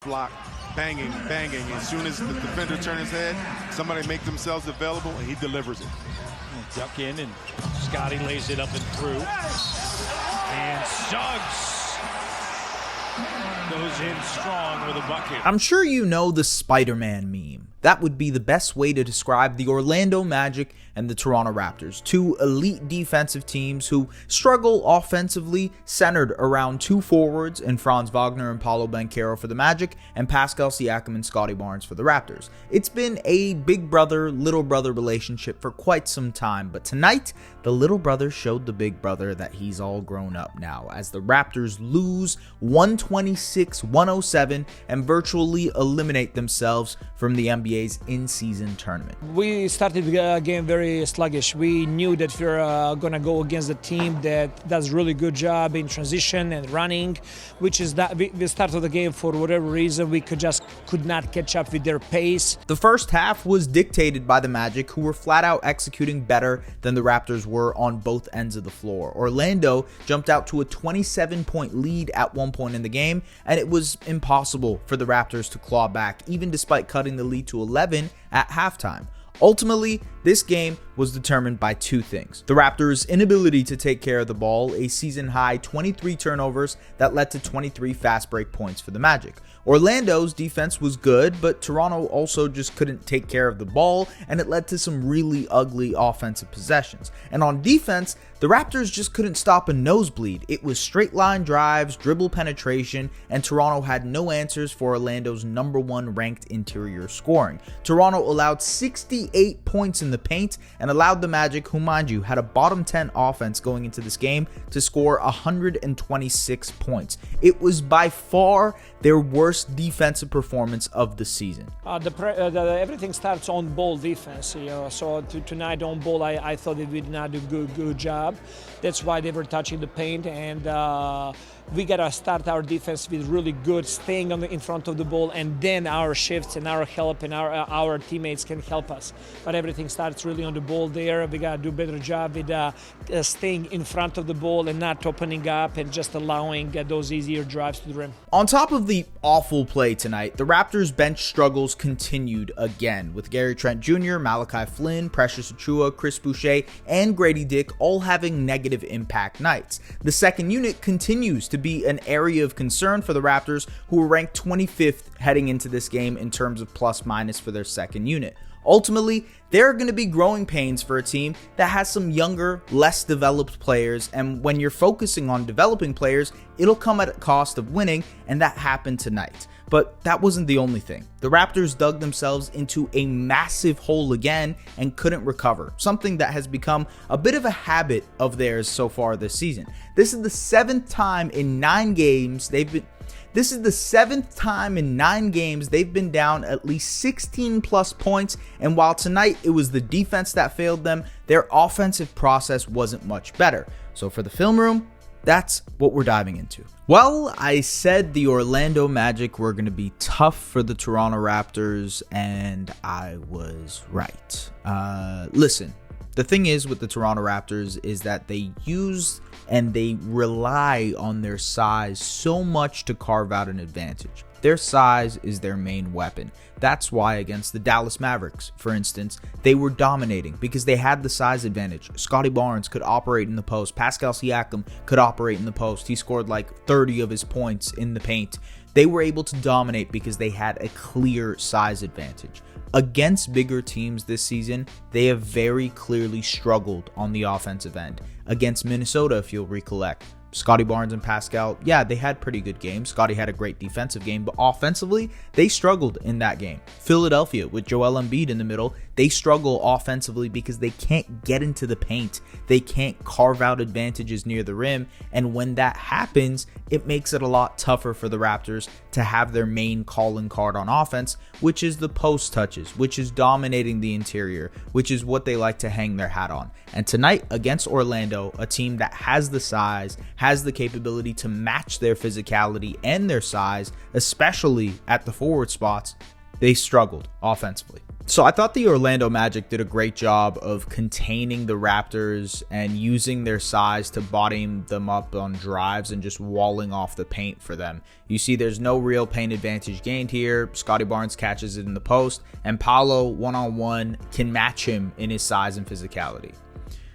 block, banging. As soon as the defender turns his head, somebody make themselves available, and he delivers it. Duck in, and Scotty lays it up and through. And Suggs goes in strong with a bucket. I'm sure you know the Spider-Man meme. That would be the best way to describe the Orlando Magic and the Toronto Raptors, two elite defensive teams who struggle offensively, centered around two forwards in Franz Wagner and Paolo Banchero for the Magic, and Pascal Siakam and Scotty Barnes for the Raptors. It's been a big brother, little brother relationship for quite some time, but tonight, the little brother showed the big brother that he's all grown up now, as the Raptors lose 126-107 and virtually eliminate themselves from the NBA's in-season tournament. We started the game very sluggish. We knew that we were going to go against a team that does really good job in transition and running, which is that we started the game for whatever reason we could not catch up with their pace. The first half was dictated by the Magic, who were flat out executing better than the Raptors were on both ends of the floor. Orlando jumped out to a 27-point lead at one point in the game, and it was impossible for the Raptors to claw back, even despite cutting the lead to 11 at halftime. Ultimately, this game was determined by two things: the Raptors' inability to take care of the ball, a season-high 23 turnovers that led to 23 fast break points for the Magic. Orlando's defense was good, but Toronto also just couldn't take care of the ball, and it led to some really ugly offensive possessions. And on defense, the Raptors just couldn't stop a nosebleed. It was straight line drives, dribble penetration, and Toronto had no answers for Orlando's #1 ranked interior scoring. Toronto allowed 68 points in the paint and allowed the Magic, who mind you had a bottom 10 offense going into this game, to score 126 points. It was by far their worst defensive performance of the season. Everything starts on ball defense. So tonight on ball, I thought that we did not do good job. That's why they were touching the paint, and we gotta start our defense with really good staying in front of the ball, and then our shifts and our help and our teammates can help us. But everything starts really on the ball there. We gotta do a better job with staying in front of the ball and not opening up and just allowing those easier drives to the rim. On top of the awful play tonight, the Raptors' bench struggles continued again, with Gary Trent Jr., Malachi Flynn, Precious Achiuwa, Chris Boucher, and Grady Dick all having negative impact nights. The second unit continues to be an area of concern for the Raptors, who were ranked 25th heading into this game in terms of plus-minus for their second unit. Ultimately, there are going to be growing pains for a team that has some younger, less developed players, and when you're focusing on developing players, it'll come at a cost of winning, and that happened tonight. But that wasn't the only thing. The Raptors dug themselves into a massive hole again and couldn't recover, something that has become a bit of a habit of theirs so far this season. This is the seventh time in 9 games they've been down at least 16 plus points, and while tonight it was the defense that failed them, their offensive process wasn't much better. So for the film room, that's what we're diving into. Well, I said the Orlando Magic were going to be tough for the Toronto Raptors, and I was right. Listen, the thing is with the Toronto Raptors is that they use and they rely on their size so much to carve out an advantage. Their size is their main weapon. That's why against the Dallas Mavericks, for instance, they were dominating because they had the size advantage. Scotty Barnes could operate in the post. Pascal Siakam could operate in the post. He scored like 30 of his points in the paint. They were able to dominate because they had a clear size advantage. Against bigger teams this season, they have very clearly struggled on the offensive end. Against Minnesota, if you'll recollect, Scotty Barnes and Pascal, yeah, they had pretty good games. Scotty had a great defensive game, but offensively, they struggled in that game. Philadelphia, with Joel Embiid in the middle, they struggle offensively because they can't get into the paint. They can't carve out advantages near the rim, and when that happens, it makes it a lot tougher for the Raptors to have their main calling card on offense, which is the post touches, which is dominating the interior, which is what they like to hang their hat on. And tonight against Orlando, a team that has the size, has the capability to match their physicality and their size, especially at the forward spots, they struggled offensively. So I thought the Orlando Magic did a great job of containing the Raptors and using their size to bottom them up on drives and just walling off the paint for them. You see there's no real paint advantage gained here. Scottie Barnes catches it in the post, and Paolo one-on-one can match him in his size and physicality.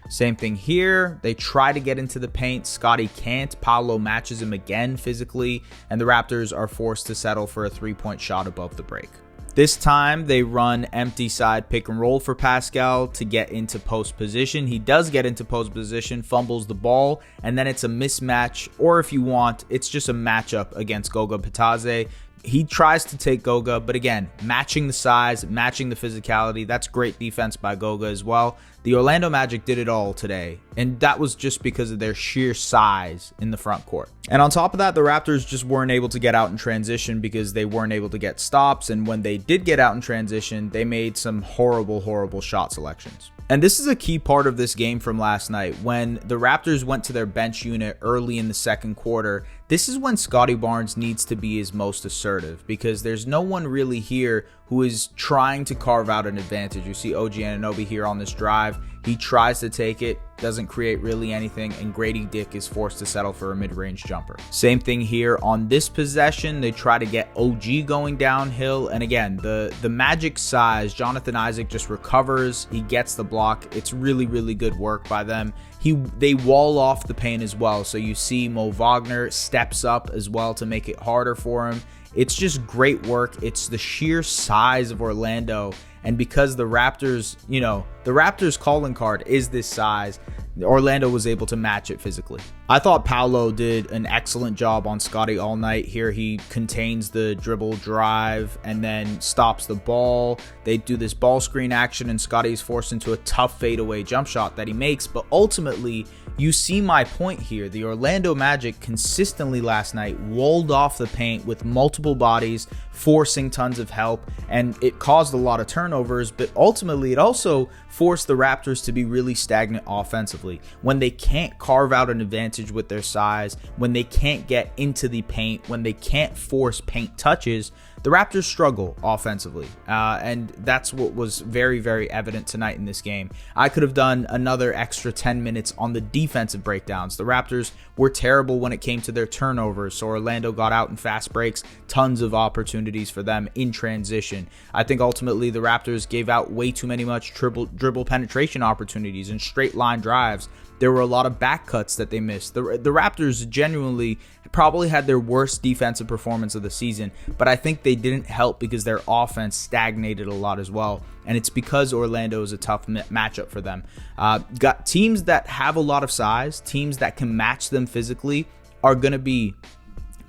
Same thing here. They try to get into the paint. Scottie can't. Paolo matches him again physically, and the Raptors are forced to settle for a three-point shot above the break. This time, they run empty side pick and roll for Pascal to get into post position. He does get into post position, fumbles the ball, and then it's a mismatch, or if you want, it's just a matchup against Goga Bitadze. He tries to take Goga, but again, matching the size, matching the physicality, that's great defense by Goga as well. The Orlando Magic did it all today, and that was just because of their sheer size in the front court. And on top of that, the Raptors just weren't able to get out in transition because they weren't able to get stops, and when they did get out in transition, they made some horrible shot selections. And this is a key part of this game from last night. When the Raptors went to their bench unit early in the second quarter, this is when Scottie Barnes needs to be his most assertive, because there's no one really here who is trying to carve out an advantage. You see OG Anunoby here on this drive. He tries to take it, doesn't create really anything, and Grady Dick is forced to settle for a mid-range jumper. Same thing here on this possession. They try to get OG going downhill, and again, the Magic size, Jonathan Isaac just recovers. He gets the block. It's really good work by them. They wall off the paint as well, so you see Mo Wagner steps up as well to make it harder for him. It's just great work. It's the sheer size of Orlando, and because the Raptors, the Raptors calling card is this size, Orlando was able to match it physically. I thought Paolo did an excellent job on Scottie all night. Here he contains the dribble drive and then stops the ball. They do this ball screen action, and Scottie's forced into a tough fadeaway jump shot that he makes. But ultimately, you see my point here. The Orlando Magic consistently last night walled off the paint with multiple bodies, forcing tons of help, and it caused a lot of turnovers, but ultimately it also forced the Raptors to be really stagnant offensively. When they can't carve out an advantage with their size, when they can't get into the paint, when they can't force paint touches, the Raptors struggle offensively, and that's what was very evident tonight in this game. I could have done another extra 10 minutes on the defensive breakdowns. The Raptors were terrible when it came to their turnovers, so Orlando got out in fast breaks, tons of opportunities for them in transition. I think ultimately the Raptors gave out way too many dribble penetration opportunities and straight line drives. There were a lot of back cuts that they missed. The Raptors genuinely probably had their worst defensive performance of the season, but I think they didn't help because their offense stagnated a lot as well, and it's because Orlando is a tough matchup for them. Got teams that have a lot of size, teams that can match them physically are going to be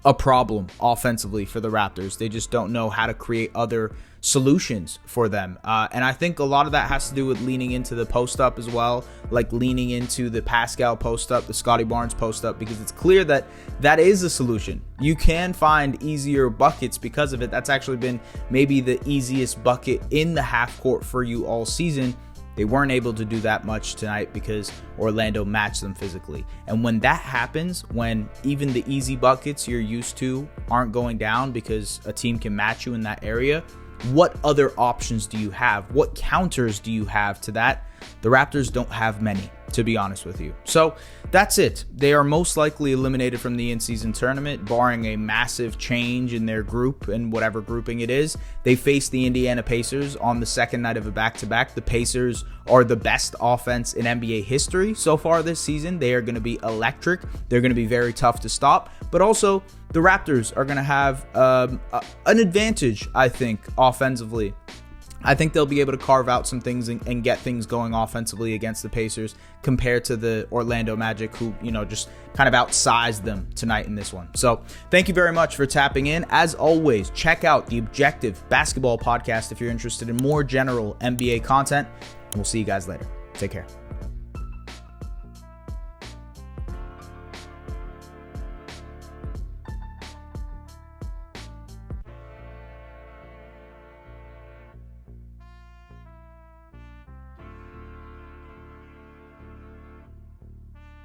a problem offensively for the Raptors. They just don't know how to create other solutions for them. And I think a lot of that has to do with leaning into the post up as well, like leaning into the Pascal post up, the Scottie Barnes post up, because it's clear that that is a solution. You can find easier buckets because of it. That's actually been maybe the easiest bucket in the half court for you all season. They weren't able to do that much tonight because Orlando matched them physically. And when that happens, when even the easy buckets you're used to aren't going down because a team can match you in that area, what other options do you have? What counters do you have to that? The Raptors don't have many, to be honest with you. So that's it. They are most likely eliminated from the in-season tournament, barring a massive change in their group and whatever grouping it is. They face the Indiana Pacers on the second night of a back-to-back. The Pacers are the best offense in NBA history so far this season. They are going to be electric. They're going to be very tough to stop, but also the Raptors are going to have an advantage, I think, offensively. I think they'll be able to carve out some things and get things going offensively against the Pacers compared to the Orlando Magic, who, just kind of outsized them tonight in this one. So thank you very much for tapping in. As always, check out the Objective Basketball Podcast if you're interested in more general NBA content. We'll see you guys later. Take care.